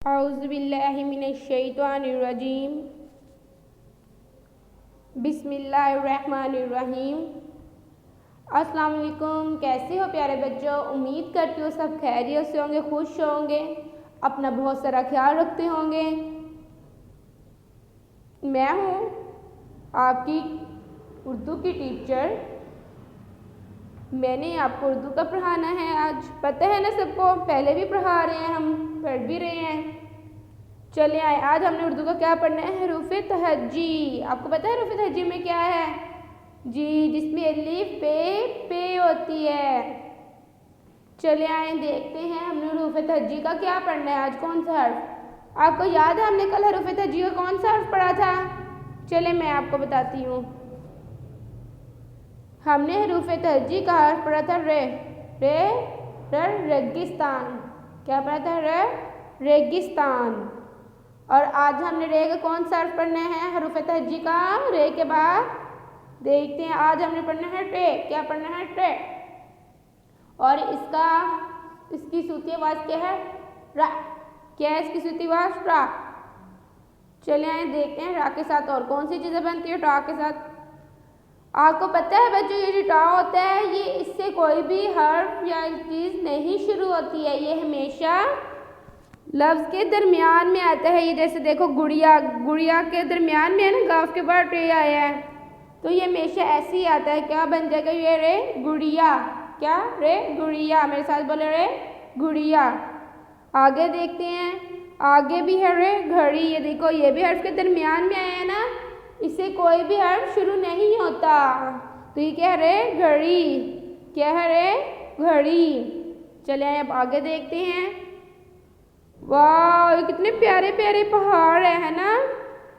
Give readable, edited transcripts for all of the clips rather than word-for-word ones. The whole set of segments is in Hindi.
औज़ुबिल्लाहि मिनश्शैतानिर्रजीम बिस्मिल्लाहिर्रहमानिर्रहीम। अस्सलाम वालेकुम। कैसे हो प्यारे बच्चों? उम्मीद करती हूँ सब खैरियत से होंगे, खुश होंगे, अपना बहुत सारा ख्याल रखते होंगे। मैं हूँ आपकी उर्दू की टीचर। मैंने आपको उर्दू का पढ़ाना है आज। पता है ना सबको, पहले भी पढ़ा रहे हैं, हम पढ़ भी रहे हैं। चले आए, आज हमने उर्दू का क्या पढ़ना है? हरूफ़े तहज्जी। आपको पता है हरूफ़े तहज्जी में क्या है? जी, जिसमें अलिफ पे होती है। चले आए, देखते हैं हमने हरूफ़े तहज्जी का क्या पढ़ना है आज। कौन सा हर्फ आपको याद है? हमने कल हरूफ़े तहज्जी का कौन सा हर्फ पढ़ा था? चले मैं आपको बताती हूँ। हमने हरूफ़े तहज्जी का हर्फ पढ़ा था रे। रेगिस्तान। क्या पढ़ा था? रेगिस्तान। और आज हमने रे का कौन सा हर्फ पढ़ना है हरूफ़े तहज्जी का? रे के बाद देखते हैं आज हमने पढ़ना है टे। क्या पढ़ना है? टे। और इसकी सूती आवाज़ क्या है? रा। क्या है इसकी सूती आवाज़? रा। चले आए, देखते हैं रा के साथ और कौन सी चीज़ें बनती है टा के साथ। आपको पता है बच्चों, ये जो टा होता है, ये इससे कोई भी हर्फ या चीज़ नहीं शुरू होती है। ये हमेशा लफ्ज़ के दरमियान में आता है। ये जैसे देखो गुड़िया, गुड़िया के दरमियान में है ना, गाफ के बाद टे आया है, तो ये हमेशा ऐसे ही आता है। क्या बन जाएगा? ये रे गुड़िया। क्या? रे गुड़िया। मेरे साथ बोले, रे गुड़िया। आगे देखते हैं, आगे भी है रे घड़ी। ये देखो, ये भी हर्फ के दरमियान में आया है ना, इससे कोई भी हर्फ शुरू नहीं होता। तो ये क्या है? रे घड़ी। क्या है? रे घड़ी। चले अब आगे देखते हैं। वाह, ये कितने प्यारे प्यारे पहाड़ है ना।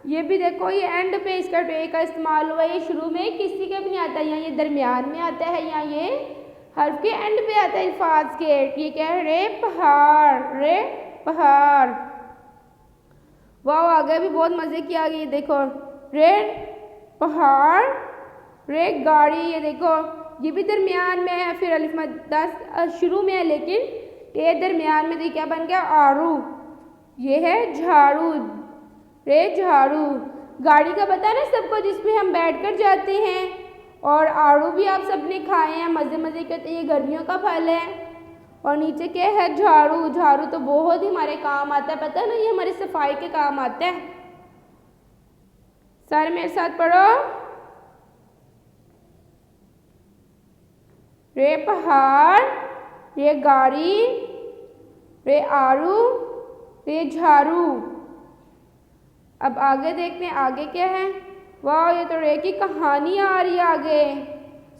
ये भी देखो, ये एंड पे इसका टे का इस्तेमाल हुआ है। ये शुरू में किसी का भी नहीं आता, यहाँ ये दरमियान में आता है, यहाँ ये हर्फ के एंड पे आता है अल्फाज के। ये क्या है? रे पहाड़। रे पहाड़। वाह, आगे भी बहुत मज़े की आ गई। देखो, रे पहाड़, रे गाड़ी। ये देखो, ये भी दरमियान में है, फिर अलिफ मद्दा शुरू में है, लेकिन टे दरमियान में। देखिए क्या बन गया? आरू। ये है झाड़ू। रे झाड़ू। गाड़ी का पता है ना सबको, जिसमें हम बैठकर जाते हैं। और आड़ू भी आप सबने खाए हैं, मज़े मज़े करते। ये गर्मियों का फल है। और नीचे क्या है? झाड़ू। झाड़ू तो बहुत ही हमारे काम आता है, पता है ना, ये हमारी सफाई के काम आता है। सारे मेरे साथ पढ़ो। रे पहाड़, रे गाड़ी, रे आड़ू, रे झाड़ू। अब आगे देखते हैं, आगे क्या है? वाह, ये तो रे की कहानी आ रही है आगे।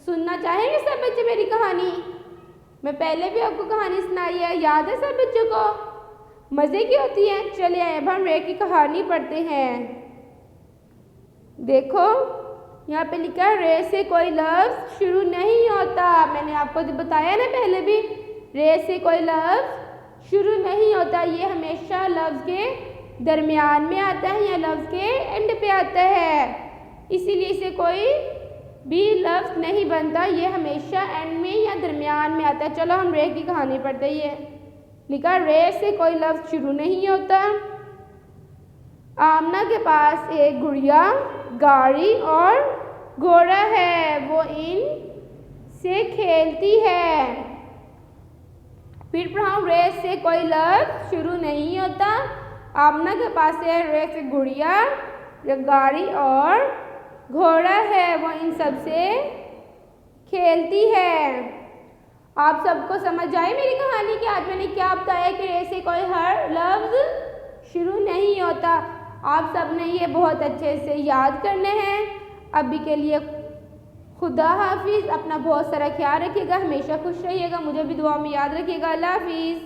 सुनना चाहेंगे सब बच्चे मेरी कहानी? मैं पहले भी आपको कहानी सुनाई है, याद है सब बच्चों को? मज़े की होती है। चलिए अब हम रे की कहानी पढ़ते हैं। देखो, यहाँ पे लिखा है रे से कोई लफ्ज़ शुरू नहीं होता। मैंने आपको जो बताया ना पहले भी, रे से कोई लफ्ज़ शुरू नहीं होता। ये हमेशा लफ्ज़ के दरमियान में आता है या लफ्ज़ के एंड पे आता है, इसीलिए इसे कोई भी लफ्ज़ नहीं बनता। ये हमेशा एंड में या दरमियान में आता है। चलो हम रे की कहानी पढ़ते ही है। लिखा, रे से कोई लफ्ज़ शुरू नहीं होता। आमना के पास एक गुड़िया, गाड़ी और घोड़ा है। वो इन से खेलती है। फिर पढ़ाऊँ, रे से कोई लफ्ज़ शुरू नहीं होता। आमना के पास है रे से गुड़िया, गाड़ी और घोड़ा है। वो इन सब से खेलती है। आप सबको समझ आई मेरी कहानी कि आज मैंने क्या बताया कि रे से कोई हर लफ्ज़ शुरू नहीं होता। आप सब ने ये बहुत अच्छे से याद करने हैं। अभी के लिए खुदा हाफिज़। अपना बहुत सारा ख्याल रखिएगा, हमेशा खुश रहिएगा, मुझे भी दुआ में याद रखिएगा। अल्लाह हाफिज़।